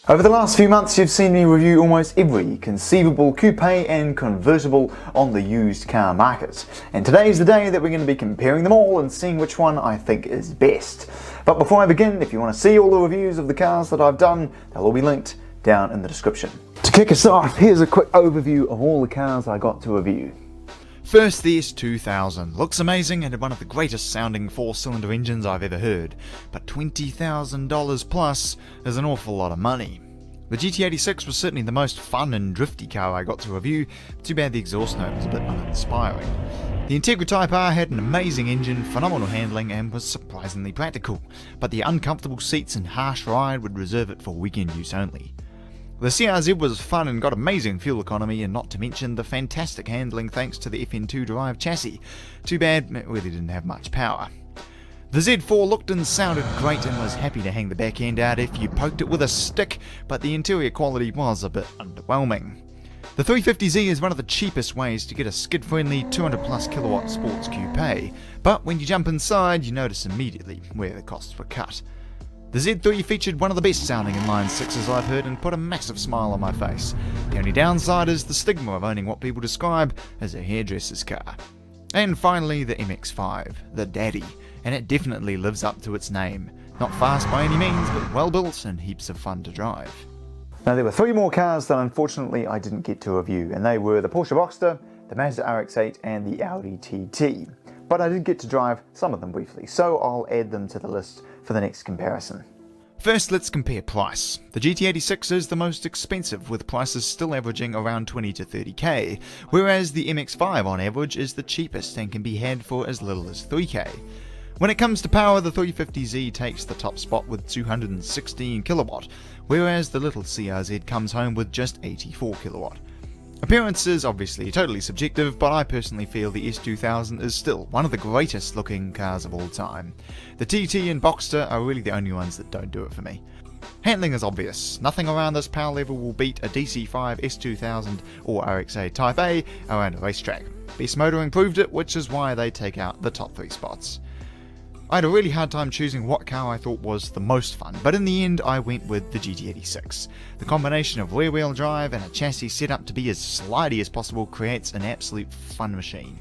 Over the last few months you've seen me review almost every conceivable coupe and convertible on the used car market, and today's the day that we're going to be comparing them all and seeing which one I think is best. But before I begin, if you want to see all the reviews of the cars that I've done, they'll all be linked down in the description. To kick us off, here's a quick overview of all the cars I got to review. First, the S2000. Looks amazing and had one of the greatest sounding 4-cylinder engines I've ever heard, but $20,000 plus is an awful lot of money. The GT86 was certainly the most fun and drifty car I got to review, too bad the exhaust note was a bit uninspiring. The Integra Type R had an amazing engine, phenomenal handling and was surprisingly practical, but the uncomfortable seats and harsh ride would reserve it for weekend use only. The CRZ was fun and got amazing fuel economy, and not to mention the fantastic handling thanks to the FN2 derived chassis. Too bad it really didn't have much power. The Z4 looked and sounded great and was happy to hang the back end out if you poked it with a stick, but the interior quality was a bit underwhelming. The 350Z is one of the cheapest ways to get a skid-friendly 200 plus kilowatt sports coupe, but when you jump inside you notice immediately where the costs were cut. The Z3 featured one of the best sounding inline sixes I've heard and put a massive smile on my face. The only downside is the stigma of owning what people describe as a hairdresser's car. And finally the MX-5, the daddy, and it definitely lives up to its name. Not fast by any means, but well built and heaps of fun to drive. Now there were three more cars that unfortunately I didn't get to review, and they were the Porsche Boxster, the Mazda RX-8 and the Audi TT. But I did get to drive some of them briefly, so I'll add them to the list for the next comparison. First, let's compare price. The GT86 is the most expensive, with prices still averaging around 20 to 30k, whereas the MX-5 on average is the cheapest and can be had for as little as 3k. When it comes to power, the 350Z takes the top spot with 216 kilowatt, whereas the little CRZ comes home with just 84 kilowatt. Appearance is obviously totally subjective, but I personally feel the S2000 is still one of the greatest looking cars of all time. The TT and Boxster are really the only ones that don't do it for me. Handling is obvious. Nothing around this power level will beat a DC5 S2000 or RX-8 Type A around a racetrack. Best Motoring proved it, which is why they take out the top 3 spots. I had a really hard time choosing what car I thought was the most fun, but in the end I went with the GT86. The combination of rear-wheel drive and a chassis set up to be as slidey as possible creates an absolute fun machine.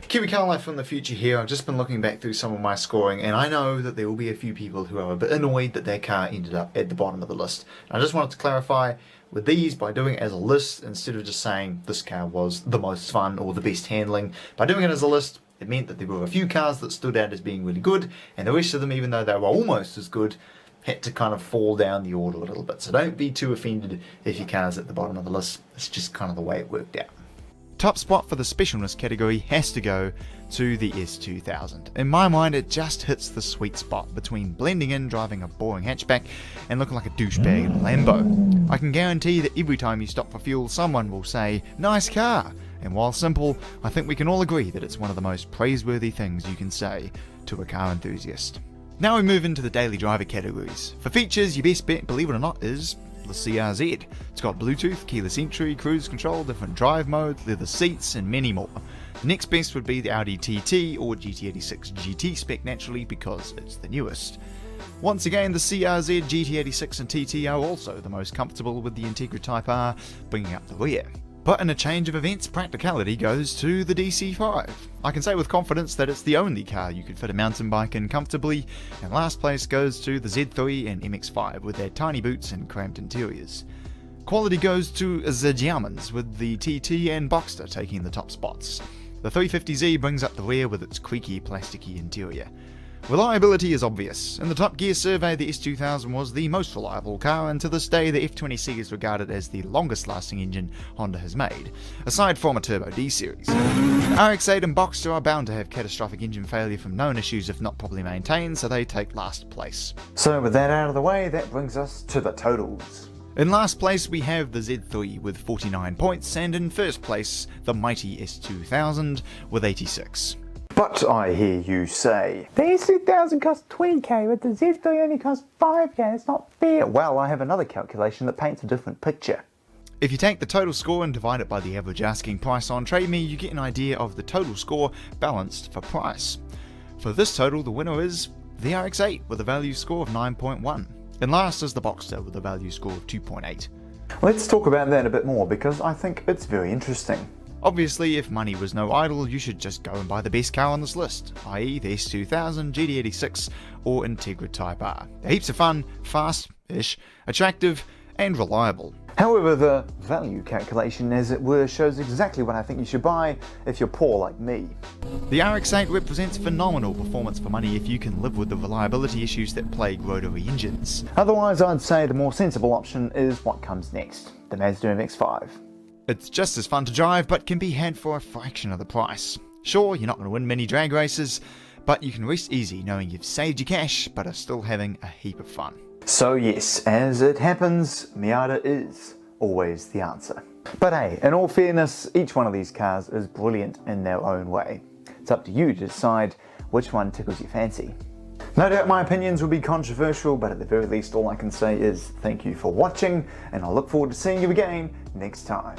Kiwi car life from the future here. I've just been looking back through some of my scoring, and I know that there will be a few people who are a bit annoyed that their car ended up at the bottom of the list. And I just wanted to clarify with these, by doing it as a list instead of just saying this car was the most fun or the best handling, by doing it as a list, it meant that there were a few cars that stood out as being really good, and the rest of them, even though they were almost as good, had to kind of fall down the order a little bit. So don't be too offended if your car's at the bottom of the list. It's just kind of the way it worked out. Top spot for the Specialness category has to go to the S2000. In my mind, it just hits the sweet spot between blending in driving a boring hatchback and looking like a douchebag in a Lambo. I can guarantee that every time you stop for fuel, someone will say, "Nice car." And while simple, I think we can all agree that it's one of the most praiseworthy things you can say to a car enthusiast. Now we move into the daily driver categories. For features, your best bet, believe it or not, is the CRZ. It's got Bluetooth, keyless entry, cruise control, different drive modes, leather seats, and many more. The next best would be the Audi TT or GT86 GT spec naturally, because it's the newest. Once again, the CRZ, GT86 and TT are also the most comfortable, with the Integra Type R bringing up the rear. But in a change of events, Practicality goes to the DC5. I can say with confidence that it's the only car you could fit a mountain bike in comfortably, and last place goes to the Z3 and MX-5 with their tiny boots and cramped interiors. Quality goes to the Germans, with the TT and Boxster taking the top spots. The 350Z brings up the rear with its creaky, plasticky interior. Reliability is obvious. In the Top Gear survey, the S2000 was the most reliable car, and to this day the F20C is regarded as the longest lasting engine Honda has made, aside from a Turbo D series. RX-8 and Boxster are bound to have catastrophic engine failure from known issues if not properly maintained, so they take last place. So with that out of the way, that brings us to the totals. In last place we have the Z3 with 49 points, and in first place the mighty S2000 with 86. But I hear you say, the S2000 costs 20k, but the Z3 only costs 5k, it's not fair. Well, I have another calculation that paints a different picture. If you take the total score and divide it by the average asking price on TradeMe, you get an idea of the total score balanced for price. For this total, the winner is the RX-8 with a value score of 9.1. And last is the Boxster with a value score of 2.8. Let's talk about that a bit more because I think it's very interesting. Obviously, if money was no idol, you should just go and buy the best car on this list, i.e. the S2000, GT86 or Integra Type R. They're heaps of fun, fast-ish, attractive and reliable. However, the value calculation, as it were, shows exactly what I think you should buy if you're poor like me. The RX-8 represents phenomenal performance for money if you can live with the reliability issues that plague rotary engines. Otherwise, I'd say the more sensible option is what comes next, the Mazda MX-5. It's just as fun to drive, but can be had for a fraction of the price. Sure, you're not going to win many drag races, but you can rest easy knowing you've saved your cash, but are still having a heap of fun. So yes, as it happens, Miata is always the answer. But hey, in all fairness, each one of these cars is brilliant in their own way. It's up to you to decide which one tickles your fancy. No doubt my opinions will be controversial, but at the very least all I can say is thank you for watching, and I look forward to seeing you again next time.